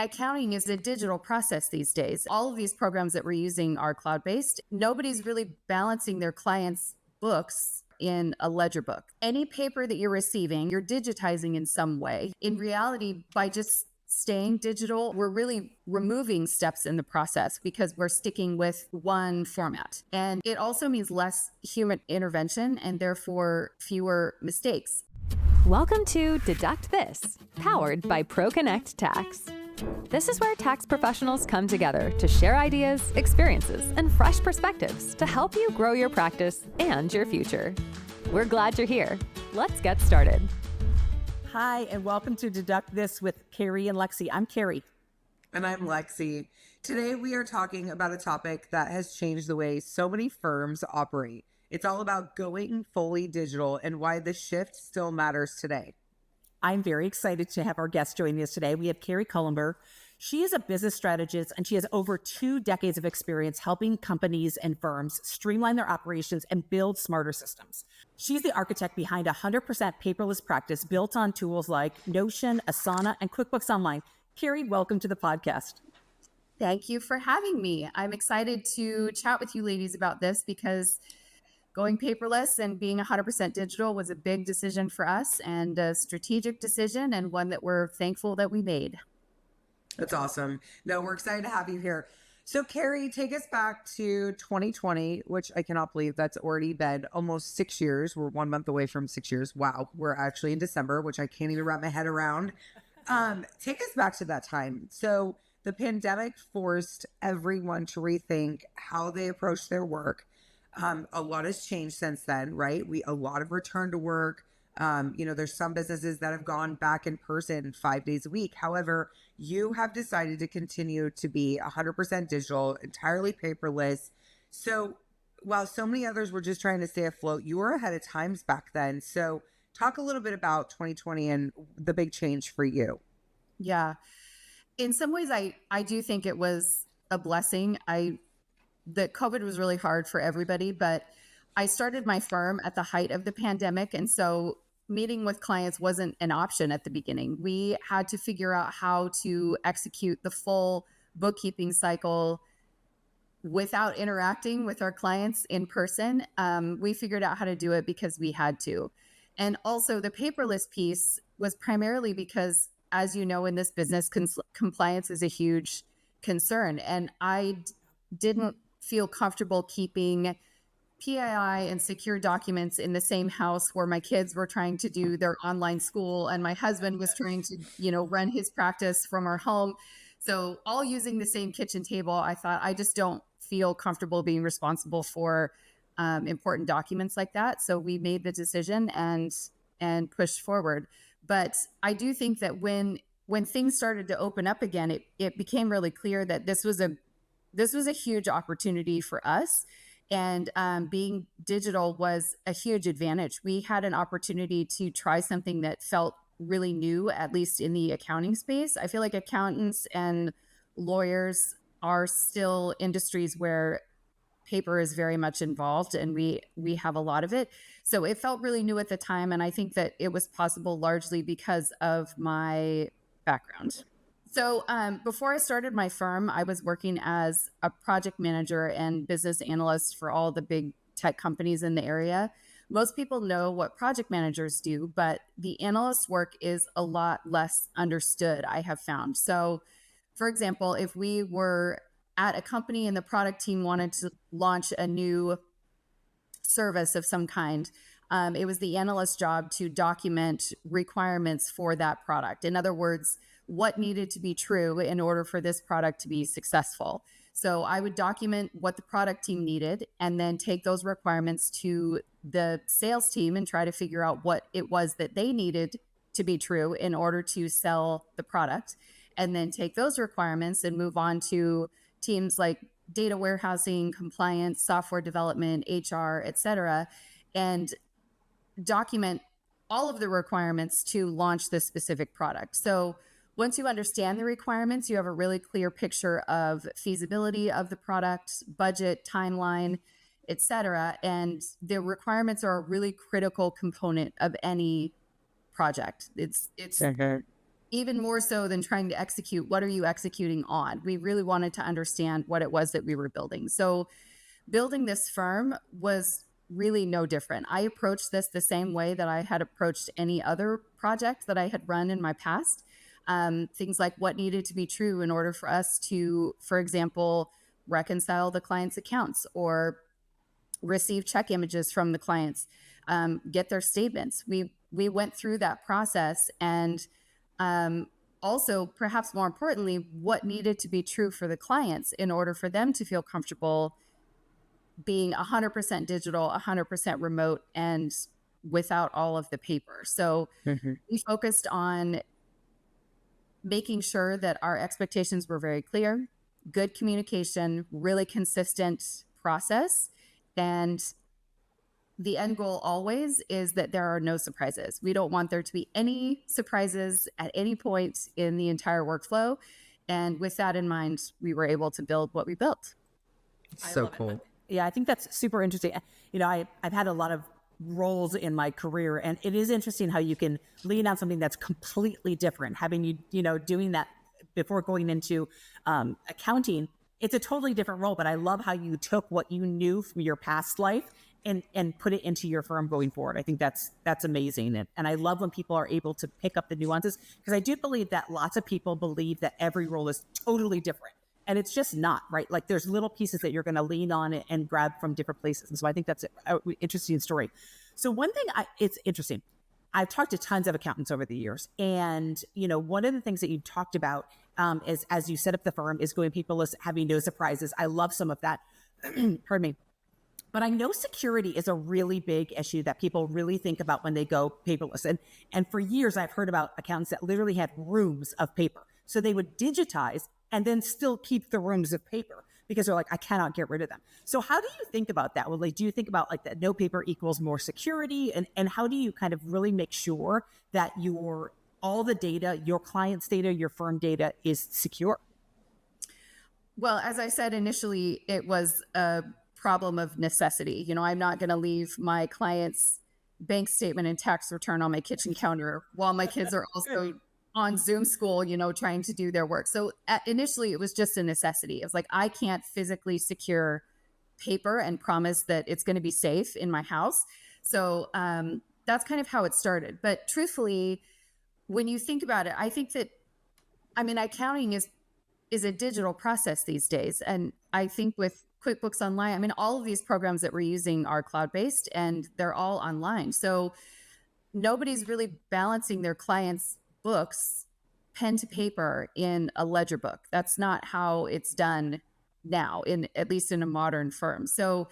Accounting is a digital process these days. All of these programs that we're using are cloud-based. Nobody's really balancing their clients' books in a ledger book. Any paper that you're receiving, you're digitizing in some way. In reality, by just staying digital, we're really removing steps in the process because we're sticking with one format. And it also means less human intervention and therefore fewer mistakes. Welcome to Deduct This, powered by ProConnect Tax. This is where tax professionals come together to share ideas, experiences, and fresh perspectives to help you grow your practice and your future. We're glad you're here. Let's get started. Hi, and welcome to Deduct This with Carrie and Lexi. I'm Carrie. And I'm Lexi. Today we are talking about a topic that has changed the way so many firms operate. It's all about going fully digital and why the shift still matters today. I'm very excited to have our guest joining us today. We have Kari Culumber. She is a business strategist, and she has over 2 decades of experience helping companies and firms streamline their operations and build smarter systems. She's the architect behind a 100% paperless practice built on tools like Notion, Asana, and QuickBooks Online. Kari, welcome to the podcast. Thank you for having me. I'm excited to chat with you ladies about this because going paperless and being 100% digital was a big decision for us and a strategic decision and one that we're thankful that we made. That's awesome. No, we're excited to have you here. So Kari, take us back to 2020, which I cannot believe that's already been almost 6 years. We're 1 month away from 6 years. Wow. We're actually in December, which I can't even wrap my head around. Take us back to that time. So the pandemic forced everyone to rethink how they approach their work. A lot has changed since then, right? A lot of return to work. There's some businesses that have gone back in person 5 days a week. However, you have decided to continue to be 100% digital, entirely paperless. So while so many others were just trying to stay afloat, you were ahead of times back then. So talk a little bit about 2020 and the big change for you. Yeah. In some ways, I do think it was a blessing. That COVID was really hard for everybody, but I started my firm at the height of the pandemic. And so meeting with clients wasn't an option at the beginning. We had to figure out how to execute the full bookkeeping cycle without interacting with our clients in person. We figured out how to do it because we had to. And also the paperless piece was primarily because, as you know, in this business, compliance is a huge concern. And I didn't feel comfortable keeping PII and secure documents in the same house where my kids were trying to do their online school and my husband was trying to, run his practice from our home. So all using the same kitchen table, I thought I just don't feel comfortable being responsible for important documents like that. So we made the decision and pushed forward. But I do think that when things started to open up again, it became really clear that this was a huge opportunity for us. And being digital was a huge advantage. We had an opportunity to try something that felt really new, at least in the accounting space. I feel like accountants and lawyers are still industries where paper is very much involved, and we have a lot of it. So it felt really new at the time. And I think that it was possible largely because of my background. So before I started my firm, I was working as a project manager and business analyst for all the big tech companies in the area. Most people know what project managers do, but the analyst work is a lot less understood, I have found. So, for example, if we were at a company and the product team wanted to launch a new service of some kind, it was the analyst's job to document requirements for that product. In other words, what needed to be true in order for this product to be successful. So I would document what the product team needed and then take those requirements to the sales team and try to figure out what it was that they needed to be true in order to sell the product. And then take those requirements and move on to teams like data warehousing, compliance, software development, HR, et cetera, and document all of the requirements to launch this specific product. So once you understand the requirements, you have a really clear picture of feasibility of the product, budget, timeline, et cetera. And the requirements are a really critical component of any project. It's even more so than trying to execute, what are you executing on? We really wanted to understand what it was that we were building. So building this firm was really no different. I approached this the same way that I had approached any other project that I had run in my past. Things like what needed to be true in order for us to, for example, reconcile the client's accounts or receive check images from the clients, get their statements. We went through that process, and also, perhaps more importantly, what needed to be true for the clients in order for them to feel comfortable being 100% digital, 100% remote, and without all of the paper. So we focused on making sure that our expectations were very clear, good communication, really consistent process. And the end goal always is that there are no surprises. We don't want there to be any surprises at any point in the entire workflow. And with that in mind, we were able to build what we built. So cool. Yeah, I think that's super interesting. You know, I've had a lot of roles in my career, and it is interesting how you can lean on something that's completely different. Having you know, doing that before going into accounting, it's a totally different role. But I love how you took what you knew from your past life and put it into your firm going forward. I think that's amazing. And I love when people are able to pick up the nuances, because I do believe that lots of people believe that every role is totally different. And it's just not, right? Like there's little pieces that you're going to lean on and grab from different places. And so I think that's an interesting story. So one thing it's interesting. I've talked to tons of accountants over the years. And, you know, one of the things that you talked about is as you set up the firm is going paperless, having no surprises. I love some of that. Pardon me. But I know security is a really big issue that people really think about when they go paperless. And for years, I've heard about accountants that literally had rooms of paper. So they would digitize and then still keep the rooms of paper because they're like, I cannot get rid of them. So how do you think about that? Well, like, do you think about like that no paper equals more security? And how do you kind of really make sure that all the data, your client's data, your firm data is secure? Well, as I said initially, it was a problem of necessity. You know, I'm not going to leave my client's bank statement and tax return on my kitchen counter while my kids are also on Zoom school, you know, trying to do their work. So initially it was just a necessity. It was like, I can't physically secure paper and promise that it's going to be safe in my house. So that's kind of how it started. But truthfully, when you think about it, I think that, I mean, accounting is a digital process these days. And I think with QuickBooks Online, I mean, all of these programs that we're using are cloud-based and they're all online. So nobody's really balancing their clients' books pen to paper in a ledger book. That's not how it's done now, at least in a modern firm. So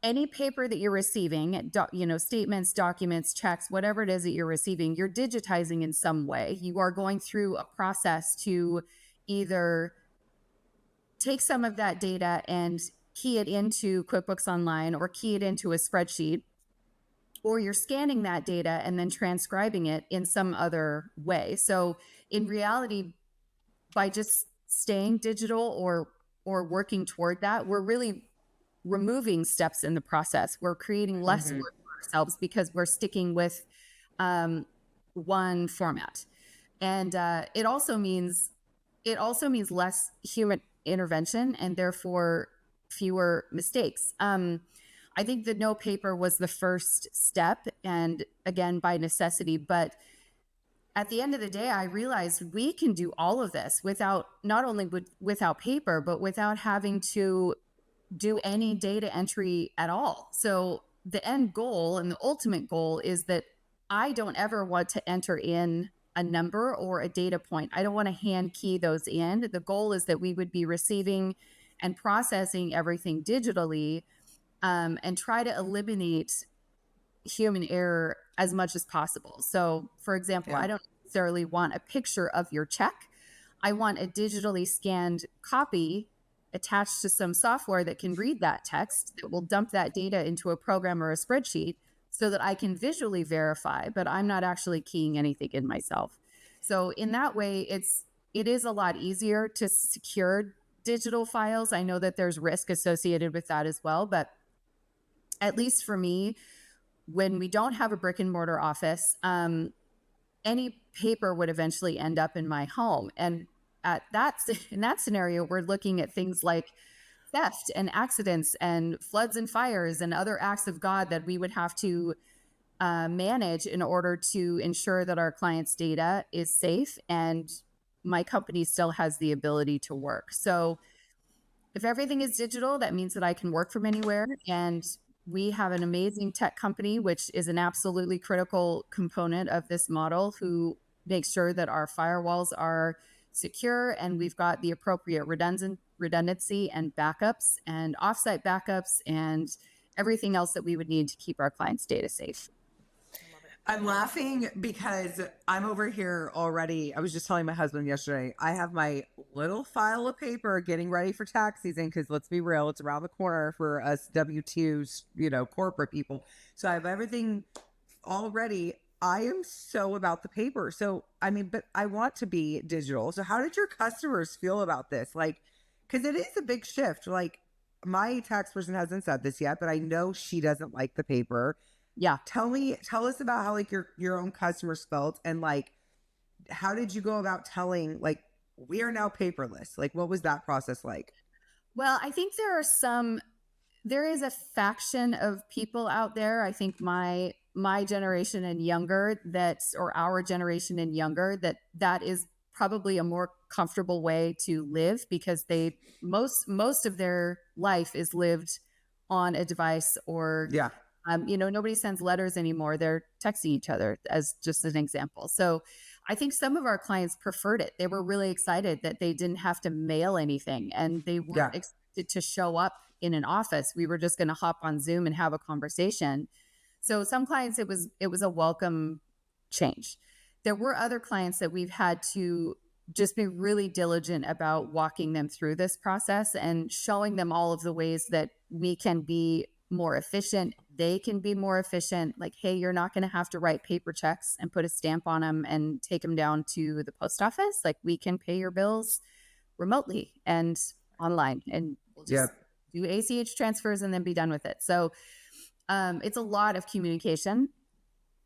any paper that you're receiving, you know, statements, documents, checks, whatever it is that you're receiving, you're digitizing in some way. You are going through a process to either take some of that data and key it into QuickBooks Online or key it into a spreadsheet, or you're scanning that data and then transcribing it in some other way. So in reality, by just staying digital or working toward that, we're really removing steps in the process. We're creating less work for ourselves because we're sticking with one format. And it also means less human intervention and therefore fewer mistakes. I think the no paper was the first step, and again, by necessity. But at the end of the day, I realized we can do all of this without, not only without paper, but without having to do any data entry at all. So the end goal and the ultimate goal is that I don't ever want to enter in a number or a data point. I don't want to hand key those in. The goal is that we would be receiving and processing everything digitally, and try to eliminate human error as much as possible. So, for example, I don't necessarily want a picture of your check. I want a digitally scanned copy attached to some software that can read that text, that will dump that data into a program or a spreadsheet so that I can visually verify, but I'm not actually keying anything in myself. So in that way, it is a lot easier to secure digital files. I know that there's risk associated with that as well, but at least for me, when we don't have a brick and mortar office, any paper would eventually end up in my home. And in that scenario, we're looking at things like theft and accidents and floods and fires and other acts of God that we would have to manage in order to ensure that our clients' data is safe and my company still has the ability to work. So if everything is digital, that means that I can work from anywhere. And we have an amazing tech company, which is an absolutely critical component of this model, who makes sure that our firewalls are secure and we've got the appropriate redundancy and backups and offsite backups and everything else that we would need to keep our clients' data safe. I'm laughing because I'm over here already. I was just telling my husband yesterday, I have my little file of paper getting ready for tax season because let's be real, it's around the corner for us W-2s, corporate people. So I have everything all ready. I am so about the paper. So, but I want to be digital. So how did your customers feel about this? Like, because it is a big shift. Like, my tax person hasn't said this yet, but I know she doesn't like the paper. Yeah. Tell us about how like your own customers felt, and like how did you go about telling like we are now paperless? Like what was that process like? Well, I think there is a faction of people out there. I think my generation and younger, or our generation and younger, that is probably a more comfortable way to live because most of their life is lived on a device or Yeah. Nobody sends letters anymore. They're texting each other, as just an example. So I think some of our clients preferred it. They were really excited that they didn't have to mail anything and they weren't expected to show up in an office. We were just going to hop on Zoom and have a conversation. So some clients, it was a welcome change. There were other clients that we've had to just be really diligent about walking them through this process and showing them all of the ways that we can be more efficient. They can be more efficient. Like, hey, you're not going to have to write paper checks and put a stamp on them and take them down to the post office. Like, we can pay your bills remotely and online, and we'll just do ACH transfers and then be done with it. So it's a lot of communication.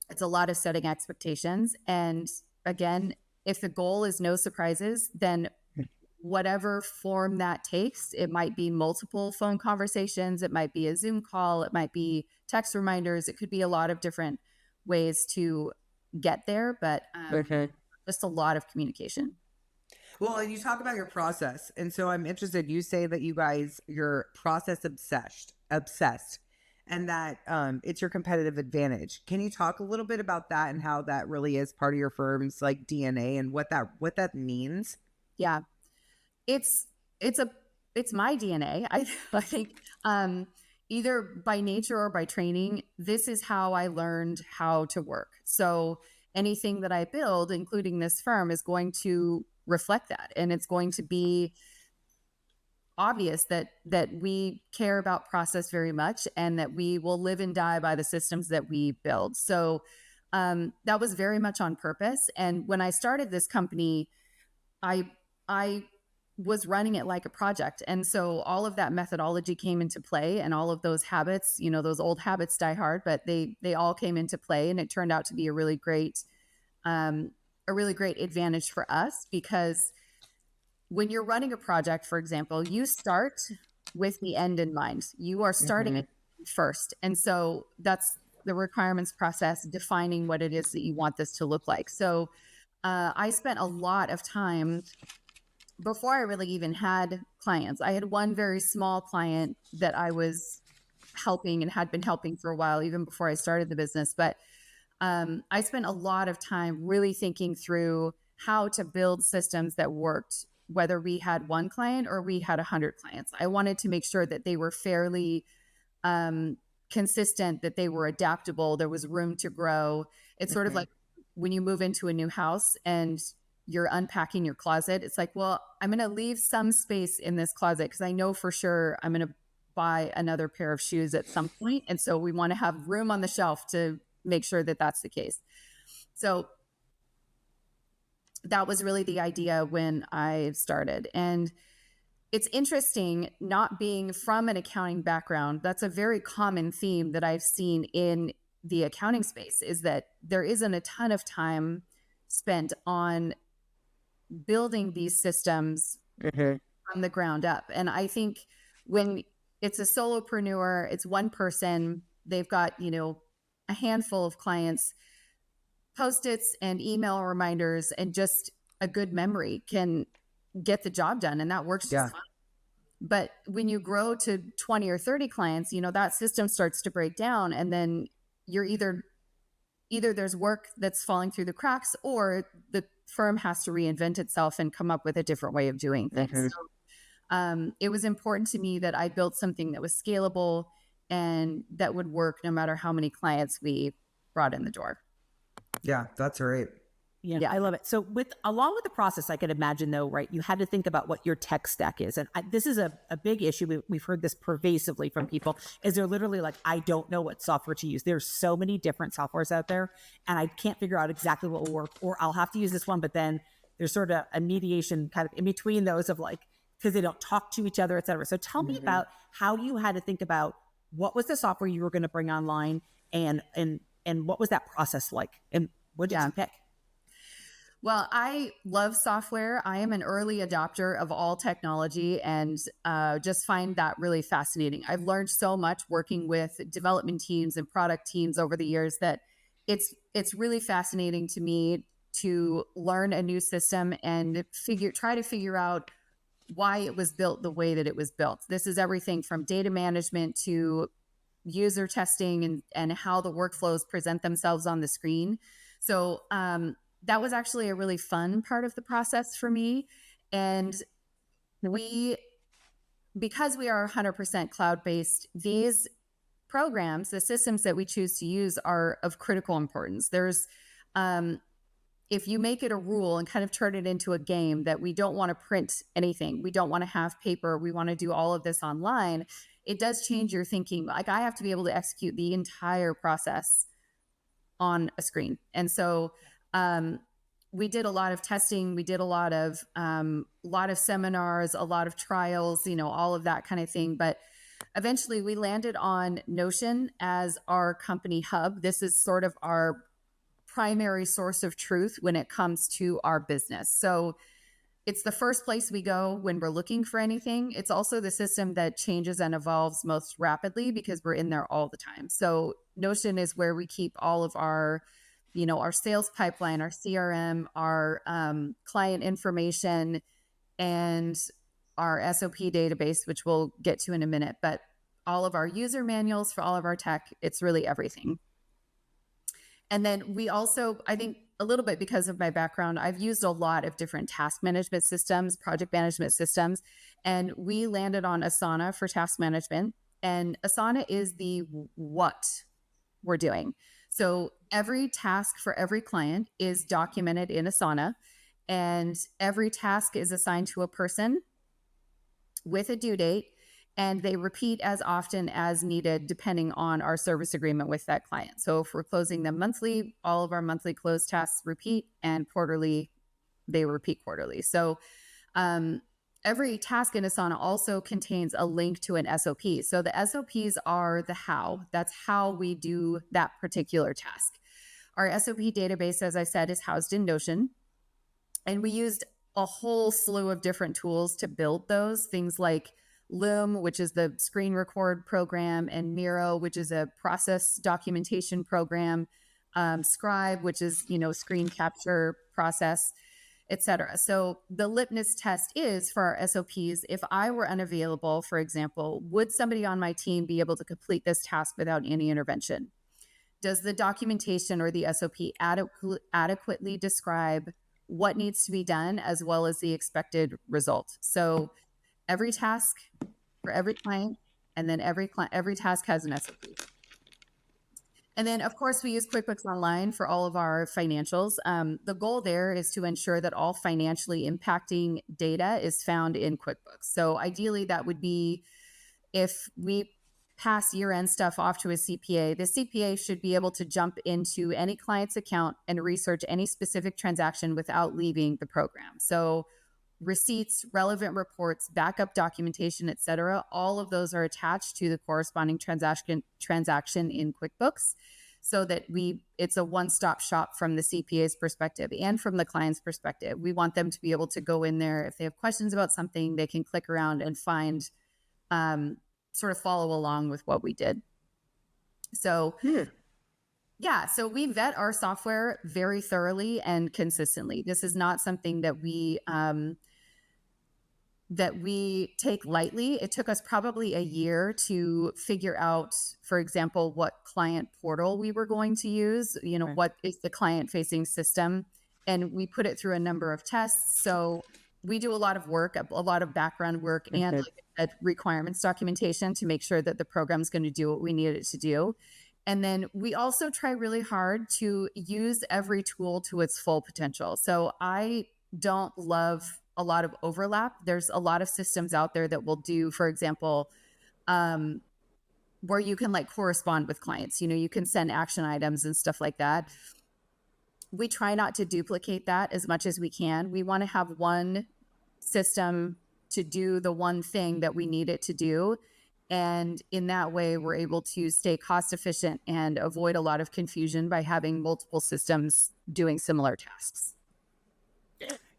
It's a lot of setting expectations. And again, if the goal is no surprises, then whatever form that takes, it might be multiple phone conversations, it might be a Zoom call, it might be text reminders, it could be a lot of different ways to get there, but just a lot of communication. Well, and you talk about your process. And so I'm interested, you say that you're process obsessed and that it's your competitive advantage. Can you talk a little bit about that and how that really is part of your firm's like DNA and what that means? Yeah. It's my DNA. I think either by nature or by training, this is how I learned how to work. So anything that I build, including this firm, is going to reflect that. And it's going to be obvious that we care about process very much and that we will live and die by the systems that we build. So that was very much on purpose. And when I started this company, I was running it like a project. And so all of that methodology came into play, and all of those habits, those old habits die hard, but they all came into play, and it turned out to be a really great advantage for us, because when you're running a project, for example, you start with the end in mind. You are starting it first. And so that's the requirements process, defining what it is that you want this to look like. So I spent a lot of time before I really even had clients. I had one very small client that I was helping and had been helping for a while, even before I started the business. But I spent a lot of time really thinking through how to build systems that worked, whether we had one client or we had 100 clients. I wanted to make sure that they were fairly consistent, that they were adaptable, there was room to grow. It's sort of like when you move into a new house and you're unpacking your closet. It's like, well, I'm going to leave some space in this closet because I know for sure I'm going to buy another pair of shoes at some point. And so we want to have room on the shelf to make sure that that's the case. So that was really the idea when I started. And it's interesting, not being from an accounting background, that's a very common theme that I've seen in the accounting space, is that there isn't a ton of time spent on building these systems from the ground up. And I think when it's a solopreneur, it's one person, they've got, a handful of clients, Post-its and email reminders and just a good memory can get the job done. And that works just fine. But when you grow to 20 or 30 clients, that system starts to break down, and then you're either there's work that's falling through the cracks, or the firm has to reinvent itself and come up with a different way of doing things. So, it was important to me that I built something that was scalable and that would work no matter how many clients we brought in the door. Yeah, that's right. Yeah, I love it. So along with the process, I could imagine though, right, you had to think about what your tech stack is. And this is a big issue. We've heard this pervasively from people, is they're literally like, I don't know what software to use. There's so many different softwares out there and I can't figure out exactly what will work, or I'll have to use this one. But then there's sort of a mediation kind of in between those of like, because they don't talk to each other, et cetera. So tell me about how you had to think about what was the software you were going to bring online, and what was that process like, and what did you pick? Well, I love software. I am an early adopter of all technology, and just find that really fascinating. I've learned so much working with development teams and product teams over the years that it's really fascinating to me to learn a new system and try to figure out why it was built the way that it was built. This is everything from data management to user testing and how the workflows present themselves on the screen. So, that was actually a really fun part of the process for me. And because we are 100% cloud-based, these programs, the systems that we choose to use, are of critical importance. There's, if you make it a rule and kind of turn it into a game that we don't want to print anything, we don't want to have paper, we want to do all of this online, it does change your thinking. Like, I have to be able to execute the entire process on a screen. And so, we did a lot of testing. We did a lot of seminars, a lot of trials, all of that kind of thing. But eventually we landed on Notion as our company hub. This is sort of our primary source of truth when it comes to our business. So it's the first place we go when we're looking for anything. It's also the system that changes and evolves most rapidly because we're in there all the time. So Notion is where we keep all of our our sales pipeline, our CRM, our client information, and our SOP database, which we'll get to in a minute. But all of our user manuals for all of our tech, it's really everything. And then we also, I think a little bit because of my background, I've used a lot of different task management systems, project management systems, and we landed on Asana for task management. And Asana is the what we're doing. So every task for every client is documented in Asana, and every task is assigned to a person with a due date, and they repeat as often as needed depending on our service agreement with that client. So if we're closing them monthly, all of our monthly close tasks repeat, and quarterly, they repeat quarterly. So every task in Asana also contains a link to an SOP. So the SOPs are the how. That's how we do that particular task. Our SOP database, as I said, is housed in Notion. And we used a whole slew of different tools to build those. Things like Loom, which is the screen record program, and Miro, which is a process documentation program, Scribe, which is, screen capture process, etc. So the litmus test is for our SOPs, if I were unavailable, for example, would somebody on my team be able to complete this task without any intervention? Does the documentation or the SOP adequately describe what needs to be done as well as the expected result? So every task for every client, and then every task has an SOP. And then, of course, we use QuickBooks Online for all of our financials. The goal there is to ensure that all financially impacting data is found in QuickBooks. So ideally, that would be if we pass year-end stuff off to a CPA, the CPA should be able to jump into any client's account and research any specific transaction without leaving the program. So receipts, relevant reports, backup documentation, et cetera, all of those are attached to the corresponding transaction in QuickBooks. so that it's a one-stop shop from the CPA's perspective and from the client's perspective. We want them to be able to go in there. If they have questions about something, they can click around and find, sort of follow along with what we did. So yeah, so we vet our software very thoroughly and consistently. This is not something that we take lightly. It took us probably a year to figure out, for example, what client portal we were going to use, what is the client facing system. And we put it through a number of tests. So we do a lot of work, a lot of background work, and like I said, requirements documentation to make sure that the program's going to do what we need it to do. And then we also try really hard to use every tool to its full potential. So I don't love a lot of overlap. There's a lot of systems out there that will do, for example, where you can like correspond with clients, you can send action items and stuff like that. We try not to duplicate that as much as we can. We want to have one system to do the one thing that we need it to do. And in that way, we're able to stay cost efficient and avoid a lot of confusion by having multiple systems doing similar tasks.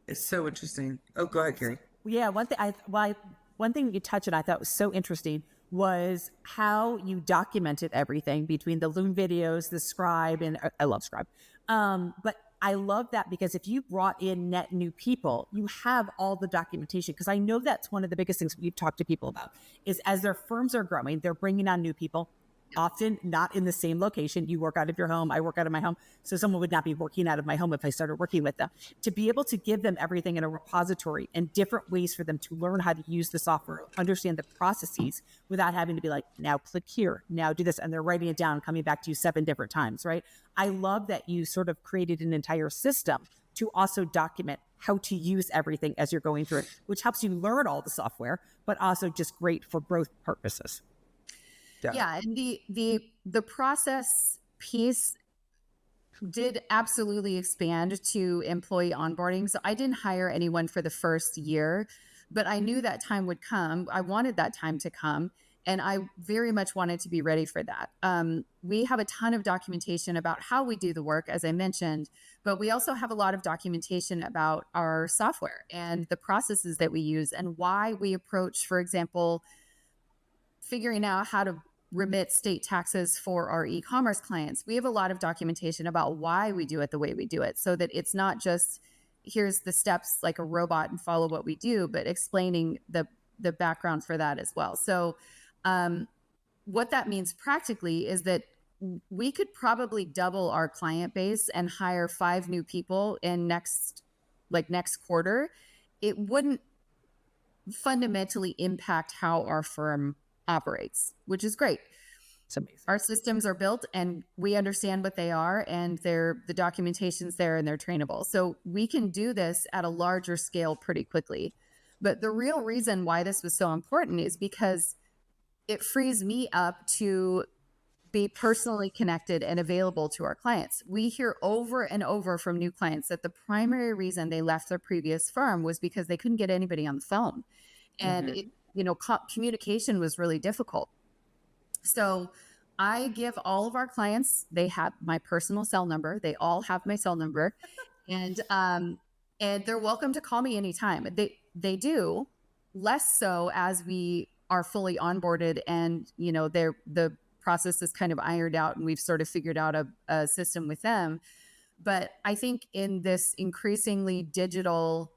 It's so interesting. Oh, go ahead, Kari. Yeah, one thing you touched on I thought was so interesting was how you documented everything between the Loom videos, the Scribe, and I love Scribe. But I love that because if you brought in net new people, you have all the documentation. Because I know that's one of the biggest things we've talked to people about is as their firms are growing, they're bringing on new people, often not in the same location. You work out of your home, I work out of my home. So someone would not be working out of my home if I started working with them. To be able to give them everything in a repository and different ways for them to learn how to use the software, understand the processes without having to be like, now click here, now do this. And they're writing it down, coming back to you 7 different times, right? I love that you sort of created an entire system to also document how to use everything as you're going through it, which helps you learn all the software, but also just great for growth purposes. Yeah, and the process piece did absolutely expand to employee onboarding. So I didn't hire anyone for the first year, but I knew that time would come. I wanted that time to come, and I very much wanted to be ready for that. We have a ton of documentation about how we do the work, as I mentioned, but we also have a lot of documentation about our software and the processes that we use and why we approach, for example, figuring out how to remit state taxes for our e-commerce clients. We have a lot of documentation about why we do it the way we do it, so that it's not just here's the steps like a robot and follow what we do, but explaining the background for that as well. So what that means practically is that we could probably double our client base and hire 5 new people in next quarter. It wouldn't fundamentally impact how our firm operates, which is great. It's amazing. Our systems are built and we understand what they are, and the documentation's there and they're trainable. So we can do this at a larger scale pretty quickly. But the real reason why this was so important is because it frees me up to be personally connected and available to our clients. We hear over and over from new clients that the primary reason they left their previous firm was because they couldn't get anybody on the phone. And communication was really difficult. So I give all of our clients, they have my personal cell number. They all have my cell number, and they're welcome to call me anytime. They do, less so as we are fully onboarded and, the process is kind of ironed out and we've sort of figured out a system with them. But I think in this increasingly digital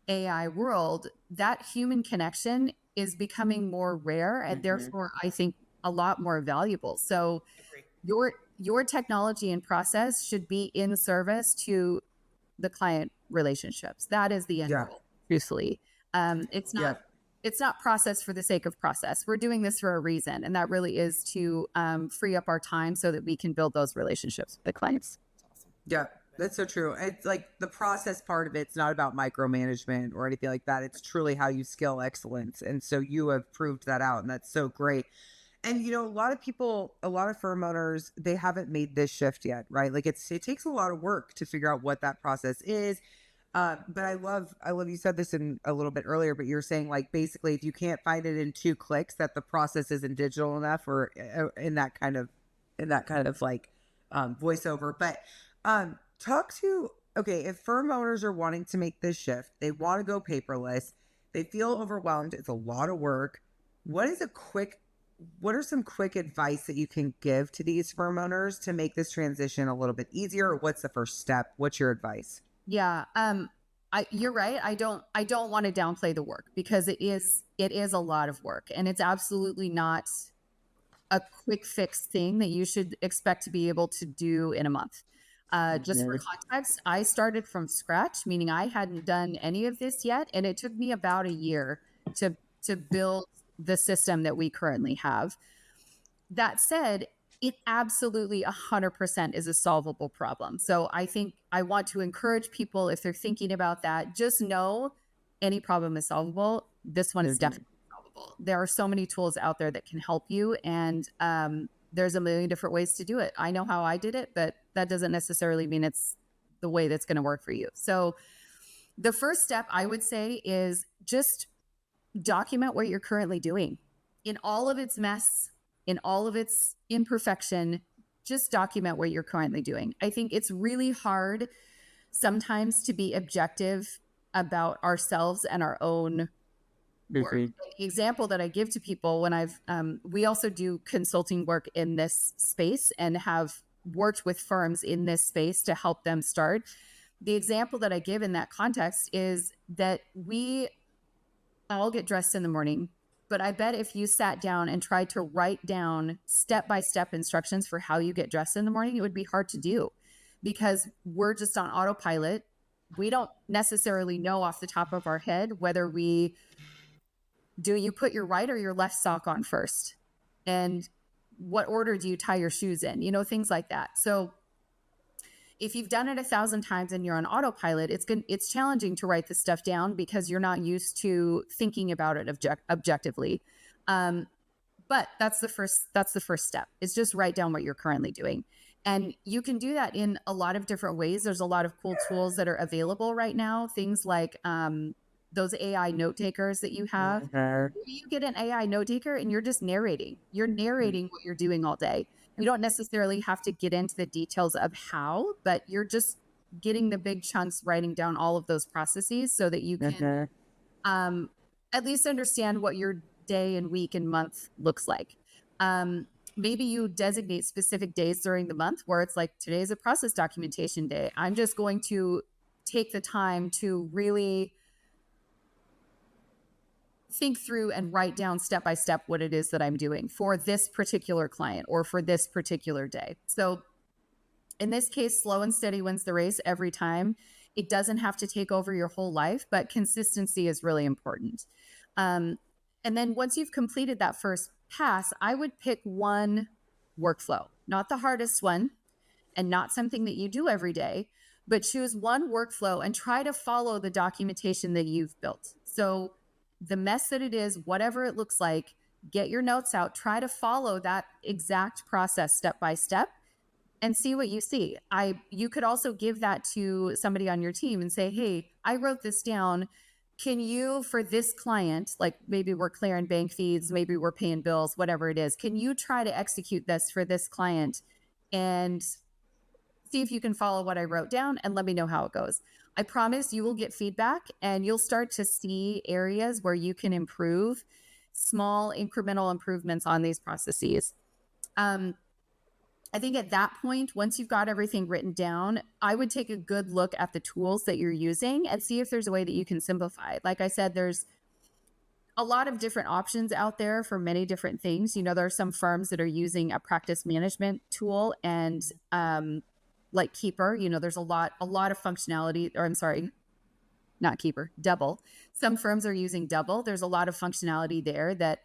AI world, that human connection is becoming more rare and therefore I think a lot more valuable. So your technology and process should be in service to the client relationships. That is the end goal, truthfully. It's not process for the sake of process. We're doing this for a reason, and that really is to free up our time so that we can build those relationships with the clients. Yeah, that's so true. It's like the process part of it's not about micromanagement or anything like that. It's truly how you scale excellence. And so you have proved that out, and that's so great. And, a lot of firm owners, they haven't made this shift yet, right? Like it takes a lot of work to figure out what that process is. But I love you said this in a little bit earlier, but you're saying like, basically, if you can't find it in 2 clicks, that the process isn't digital enough or in that kind of like voiceover. But talk to, okay, if firm owners are wanting to make this shift, they want to go paperless, they feel overwhelmed, it's a lot of work. What are some quick advice that you can give to these firm owners to make this transition a little bit easier? Or what's the first step? What's your advice? Yeah. You're right. I don't want to downplay the work because it is a lot of work, and it's absolutely not a quick fix thing that you should expect to be able to do in a month. Just for context, I started from scratch, meaning I hadn't done any of this yet, and it took me about a year to build the system that we currently have. That said, it absolutely 100% is a solvable problem. So I think I want to encourage people, if they're thinking about that, just know any problem is solvable. This one is definitely solvable. There are so many tools out there that can help you, and there's a million different ways to do it. I know how I did it, but that doesn't necessarily mean it's the way that's going to work for you. So the first step I would say is just document what you're currently doing in all of its mess, in all of its imperfection. Just document what you're currently doing. I think it's really hard sometimes to be objective about ourselves and our own work. The example that I give to people when we also do consulting work in this space and have worked with firms in this space to help them start. The example that I give in that context is that we all get dressed in the morning, but I bet if you sat down and tried to write down step-by-step instructions for how you get dressed in the morning, it would be hard to do because we're just on autopilot. We don't necessarily know off the top of our head whether do you put your right or your left sock on first? And what order do you tie your shoes in? Things like that. So if you've done it 1,000 times and you're on autopilot, it's challenging to write this stuff down because you're not used to thinking about it objectively. But that's the first step. Is just write down what you're currently doing. And you can do that in a lot of different ways. There's a lot of cool tools that are available right now. Things like those AI note takers that you have. You get an AI note taker and you're just narrating. You're narrating what you're doing all day. You don't necessarily have to get into the details of how, but you're just getting the big chunks, writing down all of those processes so that you can at least understand what your day and week and month looks like. Maybe you designate specific days during the month where it's like, today's a process documentation day. I'm just going to take the time to really think through and write down step by step what it is that I'm doing for this particular client or for this particular day. So in this case, slow and steady wins the race every time. It doesn't have to take over your whole life, but consistency is really important. And then once you've completed that first pass, I would pick one workflow, not the hardest one and not something that you do every day, but choose one workflow and try to follow the documentation that you've built. So the mess that it is, whatever it looks like, get your notes out, try to follow that exact process step by step and see what you see. You could also give that to somebody on your team and say, hey, I wrote this down. Can you, for this client, like maybe we're clearing bank fees, maybe we're paying bills, whatever it is, can you try to execute this for this client and see if you can follow what I wrote down and let me know how it goes. I promise you will get feedback and you'll start to see areas where you can improve, small incremental improvements on these processes. I think at that point, once you've got everything written down, I would take a good look at the tools that you're using and see if there's a way that you can simplify. Like I said, there's a lot of different options out there for many different things. There are some firms that are using a practice management tool and like Keeper, there's a lot of functionality, or I'm sorry, not Keeper, Double. Some firms are using Double. There's a lot of functionality there that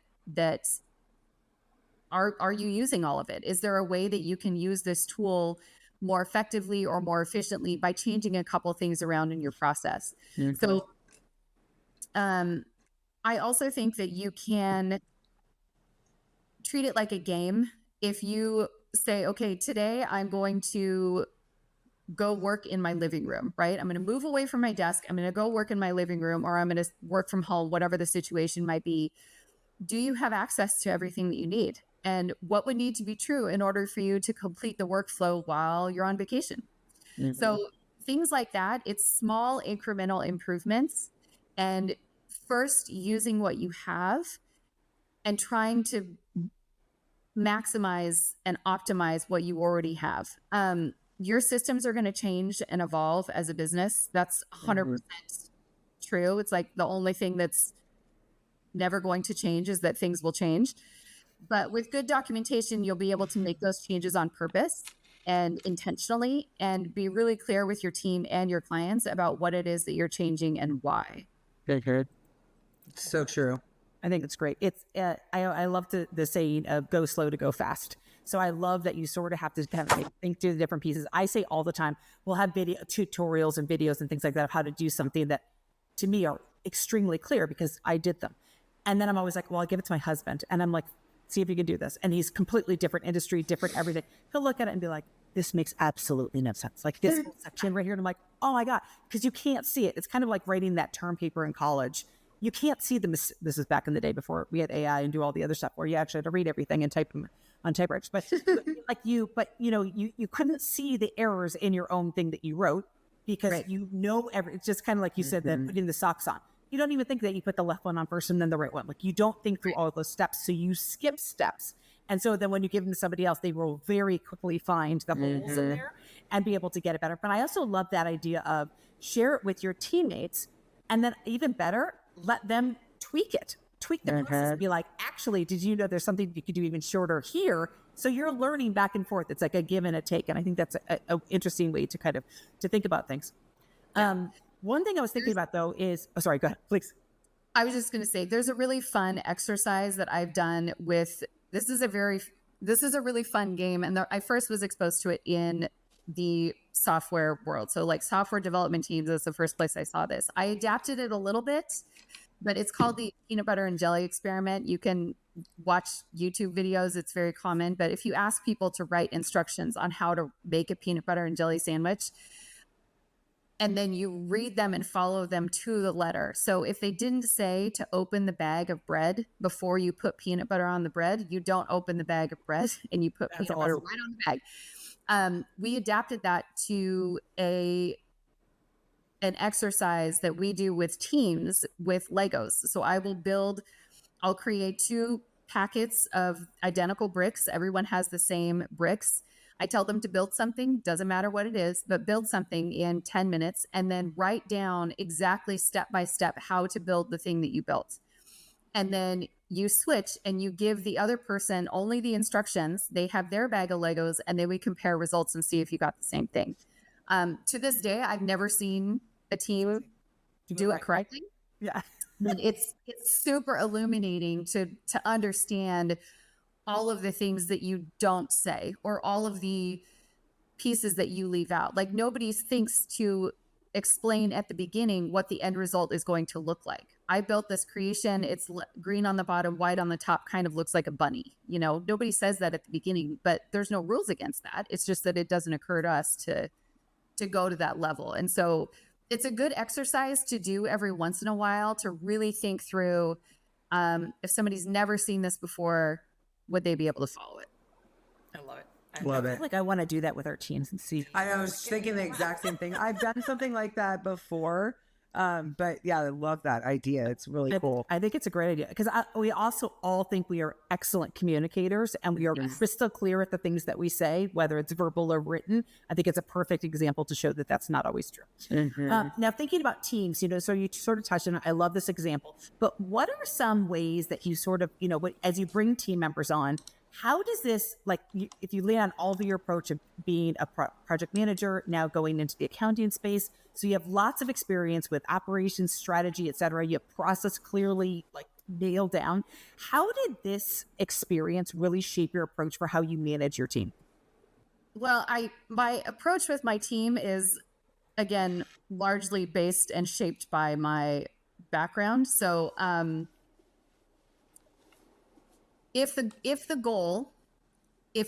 are you using all of it? Is there a way that you can use this tool more effectively or more efficiently by changing a couple things around in your process? Okay. So I also think that you can treat it like a game. If you say, okay, today I'm going to go work in my living room, right? I'm going to move away from my desk. I'm going to go work in my living room, or I'm going to work from home, whatever the situation might be. Do you have access to everything that you need? and what would need to be true in order for you to complete the workflow while you're on vacation. So things like that, it's small incremental improvements, and first using what you have and trying to maximize and optimize what you already have. Your systems are going to change and evolve as a business. That's 100% true. It's like the only thing that's never going to change is that things will change. But with good documentation, you'll be able to make those changes on purpose and intentionally, and be really clear with your team and your clients about what it is that you're changing and why. So true. I think it's great. It's I love the saying of go slow to go fast. So I love that you sort of have to kind of think through the different pieces. I say all the time, we'll have video tutorials and videos and things like that of how to do something that to me are extremely clear because I did them. And then I'm always like, well, I'll give it to my husband. And I'm like, see if you can do this. And he's completely different industry, different everything. He'll look at it and be like, this makes absolutely no sense. Like this whole section right here. And I'm like, oh my God, because you can't see it. It's kind of like writing that term paper in college. You can't see this is back in the day before we had AI and do all the other stuff where you actually had to read everything and type them on typewriters. But you couldn't see the errors in your own thing that you wrote because it's just kind of like you said that putting the socks on. You don't even think that you put the left one on first and then the right one. Like you don't think through all those steps. So you skip steps. And so then when you give them to somebody else, they will very quickly find the holes in there and be able to get it better. But I also love that idea of share it with your teammates and then even better, let them tweak the process and be like, actually, did you know there's something you could do even shorter here? So you're learning back and forth. It's like a give and a take. And I think that's an interesting way to kind of to think about things. One thing I was thinking about though is, oh, sorry, go ahead, please. I was just going to say, there's a really fun exercise that I've done with, this is a really fun game. And I first was exposed to it in the software world. So like software development teams is the first place I saw this. I adapted it a little bit, but it's called the peanut butter and jelly experiment. You can watch YouTube videos. It's very common. But if you ask people to write instructions on how to make a peanut butter and jelly sandwich, and then you read them and follow them to the letter. So if they didn't say to open the bag of bread before you put peanut butter on the bread, you don't open the bag of bread and you put peanut butter right on the bag. We adapted that to an exercise that we do with teams with Legos. So I'll create 2 packets of identical bricks. Everyone has the same bricks. I tell them to build something, doesn't matter what it is, but build something in 10 minutes and then write down exactly step by step how to build the thing that you built. And then you switch and you give the other person only the instructions. They have their bag of Legos and then we compare results and see if you got the same thing. To this day, I've never seen a team do it correctly. Yeah. But it's super illuminating to understand all of the things that you don't say or all of the pieces that you leave out. Like nobody thinks to explain at the beginning what the end result is going to look like. I built this creation. It's green on the bottom, white on the top, kind of looks like a bunny. You know, nobody says that at the beginning, but there's no rules against that. It's just that it doesn't occur to us to go to that level. And so it's a good exercise to do every once in a while to really think through if somebody's never seen this before, would they be able to follow it? I love it. Love I it. feel like I want to do that with our teams and see. I was thinking the exact same thing. I've done something like that before. But yeah, I love that idea. It's really cool. I think it's a great idea because we also all think we are excellent communicators and we are crystal clear at the things that we say, whether it's verbal or written. I think it's a perfect example to show that that's not always true. Now, thinking about teams, so you sort of touched on it. I love this example. But what are some ways that you sort of, as you bring team members on, how does this, if you lay on all of your approach of being a project manager, now going into the accounting space, so you have lots of experience with operations, strategy, et cetera, you have process clearly nailed down. How did this experience really shape your approach for how you manage your team? Well, my approach with my team is, again, largely based and shaped by my background. So, if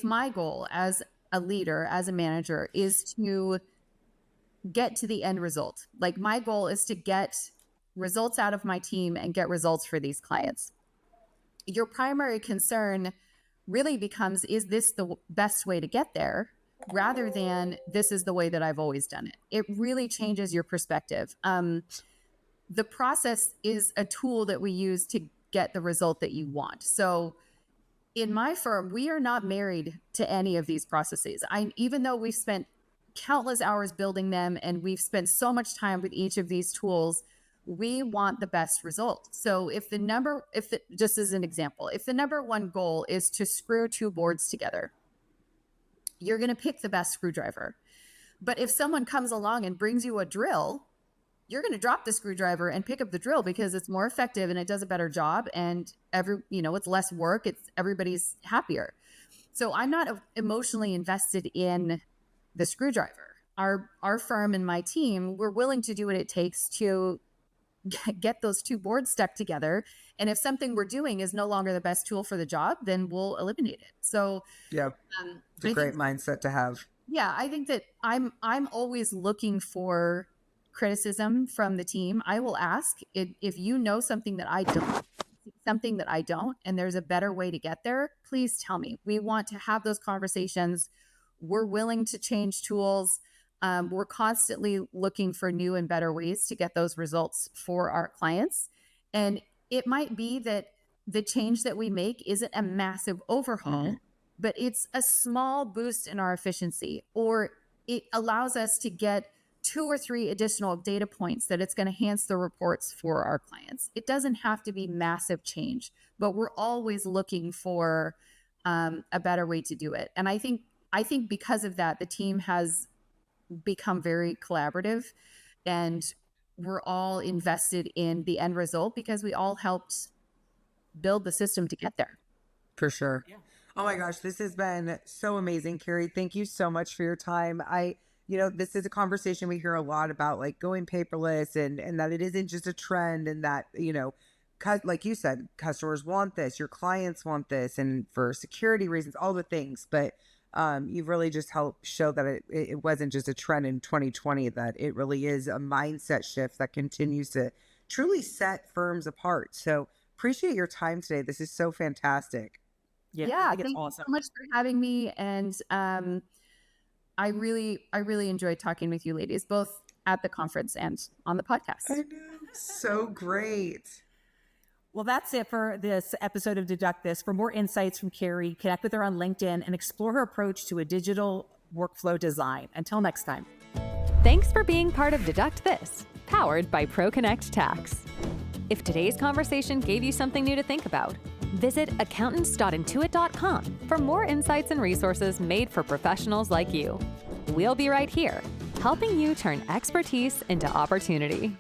my goal as a leader, as a manager, is to get to the end result, like my goal is to get results out of my team and get results for these clients. Your primary concern really becomes, is this the best way to get there, rather than this is the way that I've always done it. It really changes your perspective. The process is a tool that we use to get the result that you want. So in my firm, we are not married to any of these processes. Even though we've spent countless hours building them and we've spent so much time with each of these tools, we want the best result. So just as an example, if the number one goal is to screw two boards together, you're going to pick the best screwdriver. But if someone comes along and brings you a drill, you're going to drop the screwdriver and pick up the drill because it's more effective and it does a better job, and it's less work. Everybody's happier. So I'm not emotionally invested in the screwdriver. Our firm and my team, we're willing to do what it takes to get those two boards stuck together. And if something we're doing is no longer the best tool for the job, then we'll eliminate it. So yeah, it's a great mindset to have. Yeah, I think that I'm always looking for criticism from the team. I will ask if you know something that I don't, and there's a better way to get there, please tell me. We want to have those conversations. We're willing to change tools. We're constantly looking for new and better ways to get those results for our clients. And it might be that the change that we make isn't a massive overhaul, but it's a small boost in our efficiency, or it allows us to get 2 or 3 additional data points that it's going to enhance the reports for our clients. It doesn't have to be massive change, but we're always looking for a better way to do it. And I think because of that, the team has become very collaborative, and we're all invested in the end result because we all helped build the system to get there. For sure. Yeah. Oh my gosh, this has been so amazing, Kari. Thank you so much for your time. This is a conversation we hear a lot about, like going paperless, and that it isn't just a trend, and that, like you said, customers want this, your clients want this, and for security reasons, all the things. But you've really just helped show that it wasn't just a trend in 2020, that it really is a mindset shift that continues to truly set firms apart. So appreciate your time today. This is so fantastic. Yeah, thank you so much for having me. And I really enjoyed talking with you ladies, both at the conference and on the podcast. I know. So great. Well, that's it for this episode of Deduct This. For more insights from Kari, connect with her on LinkedIn and explore her approach to a digital workflow design. Until next time. Thanks for being part of Deduct This, powered by ProConnect Tax. If today's conversation gave you something new to think about, visit accountants.intuit.com for more insights and resources made for professionals like you. We'll be right here, helping you turn expertise into opportunity.